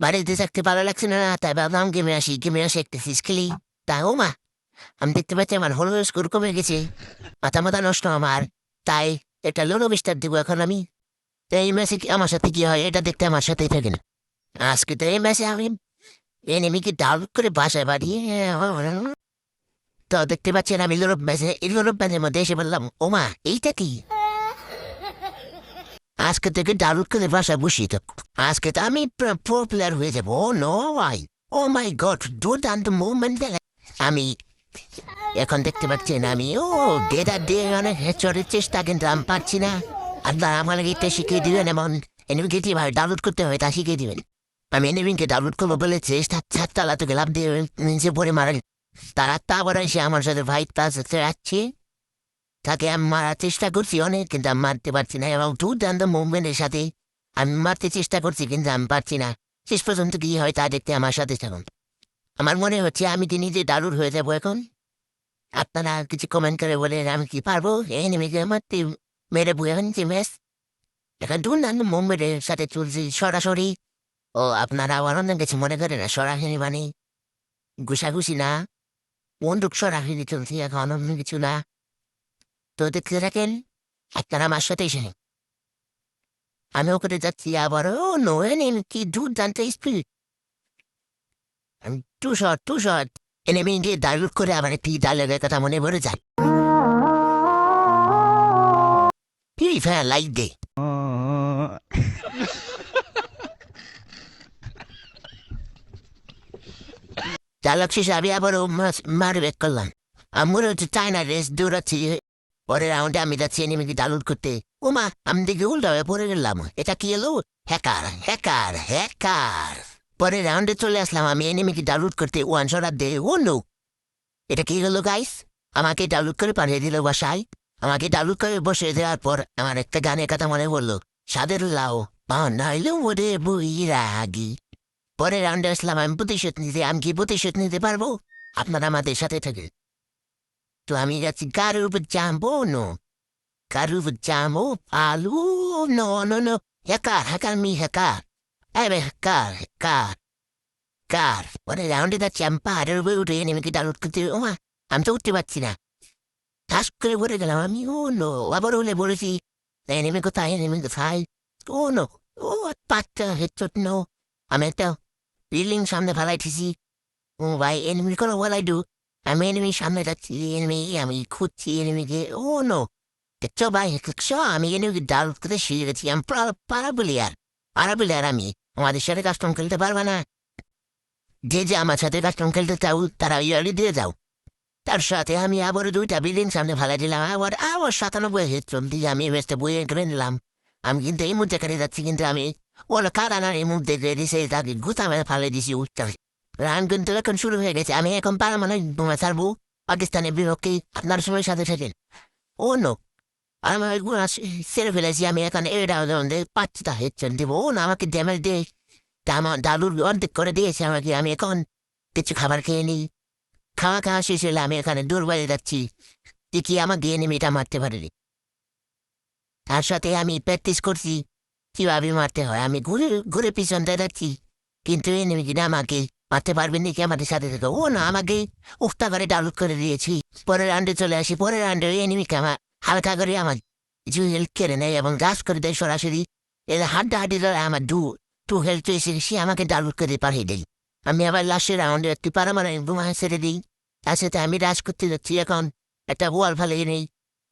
বাড়িতে থাকতে ভালো লাগছে না, তাই ভাবলাম গেমে আসি একটু খেলি। তাই ও মা, আমি দেখতে পাচ্ছি আমার হলুদ স্কোর কমে গেছে, মাথা মাথা নষ্ট আমার। তাই এটা লোনো বিস্তার দিব এখন আমি। তো এই ম্যাচে আমার সাথে কি হয় এটা দেখতে আমার সাথেই থাকেন। আজকে তো এই ম্যাচে আমি এনিমিকে ডাউনলোড করে বাসায় বাড়িয়ে তো দেখতে পাচ্ছেন আমি লোরব ম্যাচের মধ্যে এসে বললাম, ওমা এইটা কি? আজকে থেকে ডাউনলোড করে বাসায় বসিয়ে থাকো। আজকে তো আমি প্রো প্লেয়ার হয়ে যাবো। ও নো ভাই, ও মাই গড, দুর্দান্ত মুভমেন্ট। আমি এখন দেখতে পাচ্ছেন আমি ডেটা দিয়ে অনেক হেডশটের চেষ্টা, কিন্তু আমি পারছি না। আপনার আমার এটা শিখিয়ে দিবেন, এমন এনিমিকে কীভাবে ডাউনলোড করতে হয় তা শিখিয়ে দিবেন। আমি এনিমিকে ডাউনলোড করবো বলে ছাদতলা থেকে লাভ দিয়ে নিচে পড়ে মারেন। তারা আবার এসে আমার সাথে ভাই তার সাথে যাচ্ছে, তাকে আমি মারার চেষ্টা করছি অনেক, কিন্তু আমি মারতে পারছি না। এবং দুর্দান্ত মুভমেন্টের সাথে আমি মারতে চেষ্টা করছি, কিন্তু আমি পারছি না। শেষ পর্যন্ত কি হয় তা দেখতে আমার সাথে থাকুন। আমার মনে হচ্ছে আমি কি নিজে ডাউনলোড হয়ে যাবো এখন। আপনারা কিছু কমেন্ট করে বলেন আমি কি পারবো এনিমিকে মারতে? মেরে বুয়ে আনছি ম্যাচ। এখন দুর্দান্ত মুভমেন্টের সাথে চলছি সরাসরি। ও আপনারা অন্য কিছু মনে করেন না, সরাসরি মানে ঘুষাঘুষি না, বন্দুক সরাসরি চলছি এখন, অন্য কিছু না। তো দেখতে থাকেন আপনারা আমার সাথে এসে। আমি ওখানে যাচ্ছি আবার, ও নো এনিমি কি দুর্দান্ত স্পিড। আমি টু শট এনিমি গিয়ে ডাইলুট করে আমার একটি ডায়লগের কথা মনে পড়ে যায়। পিউরিফায়ার লাইট দে। ডায়লগ শেষে আমি আবারও মার ব্যাক করলাম। আমি মনে হচ্ছে চায়না রেস দৌড়াচ্ছি। পরের রাউন্ডে আমি যাচ্ছি এনিমিকে ডাউনলোড করতে। ওমা, আমি দেখি উল্টা হয়ে পড়ে গেলাম। এটা কি এলো? Hacker hacker hacker. পরের রাউন্ডে চলে আসলাম আমি এনিমিকে ডাউনলোড করতে, ওয়ান শট দে। ও নো, এটা কি হলো গাইস? আমাকে ডাউনলোড করে পাঠিয়ে দিল বাসায়। আমাকে ডাউনলোড করে বসে দেওয়ার পর আমার একটা গানের কথা মনে পড়লো, সাদের লাও বানাইলো ওরে বৈরাগী। পরের রাউন্ডে আসলাম আমি প্রতিশোধ নিতে। আমি কি প্রতিশোধ নিতে পারবো? আপনারা আমাদের সাথে থাকে। তো আমি যাচ্ছি কারোর উপর জামবো নো, কারোর উপর জামবো আলু no no no. Hacker hacker me hacker, আরে হ্যাকার হ্যাকার কার। পরের রাউন্ডে যাচ্ছি আমি পাহাড়ের উপরে উঠে নেমে ডাউনলোড করতে। ওমা, আমি তো উঠতে পারছি না, ঠাস করে পড়ে গেলাম আমি। ও নো, আবার হলে বলেছি নেমে কোথায়, নেমে কোথায়। ও নো, ও পাঁচটা হেডশট নো। আমি একটা বিল্ডিং সামনে ফেলাইতেছি। ও ভাই, এনিমির কোনো বলাই দু। আমি এনিমির সামনে যাচ্ছি, এনিমি আমি খুঁজছি এনিমিকে। ও নো, দেখছো ভাই, দেখছো আমি এনিমিকে ডাউনলোড করতে শিখে গেছি। আমি পারাবলিয়ার আমি। আমাদের সাথে কাস্টম খেলতে পারবে না। যে আমার সাথে কাস্টম খেলতে চাও তারা ইয়ারলি দিয়ে যাও। তার সাথে আমি আবার দুইটা বিল্ডিং সামনে ফেলা দিলাম, আবার আবার 97 হেডশট দিয়ে আমি ম্যাচটা বইয়ে করে নিলাম। আমি কিন্তু এই মুহূর্তে কেটে যাচ্ছি, কিন্তু আমি ওরা কারানার এই মুহূর্তে দিছে তাকে গুতা মেরে ফেলে দিছি উঠতে। রান কিন্তু এখন শুরু হয়ে গেছে। আমি এখন পারমানেন্ট বোমা ছাড়বো পাকিস্তানের বিপক্ষে। আপনার সময় সাথে থাকেন। ও নো, আমার গুণা সেরে ফেলেছি। আমি এখন এই রাউন্ডে 5টা হেডশট দিব। ও না, আমাকে ড্যামেজ দিয়ে আমার দাদুর অর্ধেক করে দিয়েছে আমাকে। আমি এখন কিছু খাবার খেয়ে নিই। খাওয়া শেষ হলে আমি এখানে দুর্বলে যাচ্ছি, দেখি আমাকে এনিমিটা মারতে পারেনি। তার সাথে আমি প্র্যাকটিস করছি কিভাবে মারতে হয়। আমি ঘুরে ঘুরে পিছনটা যাচ্ছি, কিন্তু এনিমিটা আমাকে মারতে পারবেন নাকি আমাদের সাথে থেকে। ও না, আমাকে উফতা করে ডাউনলোড করে দিয়েছি। পরের রাউন্ডে চলে আসি। পরের রাউন্ডে এনিমিকে আমার হালকা করে আমার কিছু হেল্প কেড়ে নেয় এবং গাছ করে দেয় সরাসরি। এদের হাড্ডাহাড্ডি ধরে আমার টু হেল্প এসে সে আমাকে ডাউনলোড করে পাঠিয়ে দেয়। আমি আবার লাস্টের রাউন্ডে একটি পারমানেন্ট বোমা ছেড়ে দিই। তার সাথে আমি রাশ করতে যাচ্ছি এখন। একটা ওয়াল ফেলে নেই,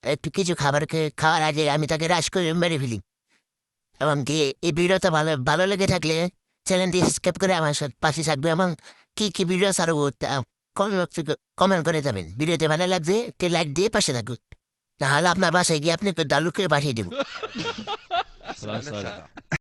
একটু কিছু খাওয়ার আগে আমি তাকে রাশ করে মেরে ফেলি। এবং কি এই ভিডিওটা ভালো ভালো লেগে থাকলে চ্যানেলটি সাবস্ক্রাইব করে আমার সাথে পাশে থাকবে, এবং কি ভিডিও ছাড়বো কমেন্ট করে যাবেন। ভিডিওতে ভালো লাগছে একটি লাইক দিয়ে পাশে থাকুন, তাহলে আপনার বাসায় গিয়ে আপনি ডাউনলোড করে পাঠিয়ে দেবো। خلاص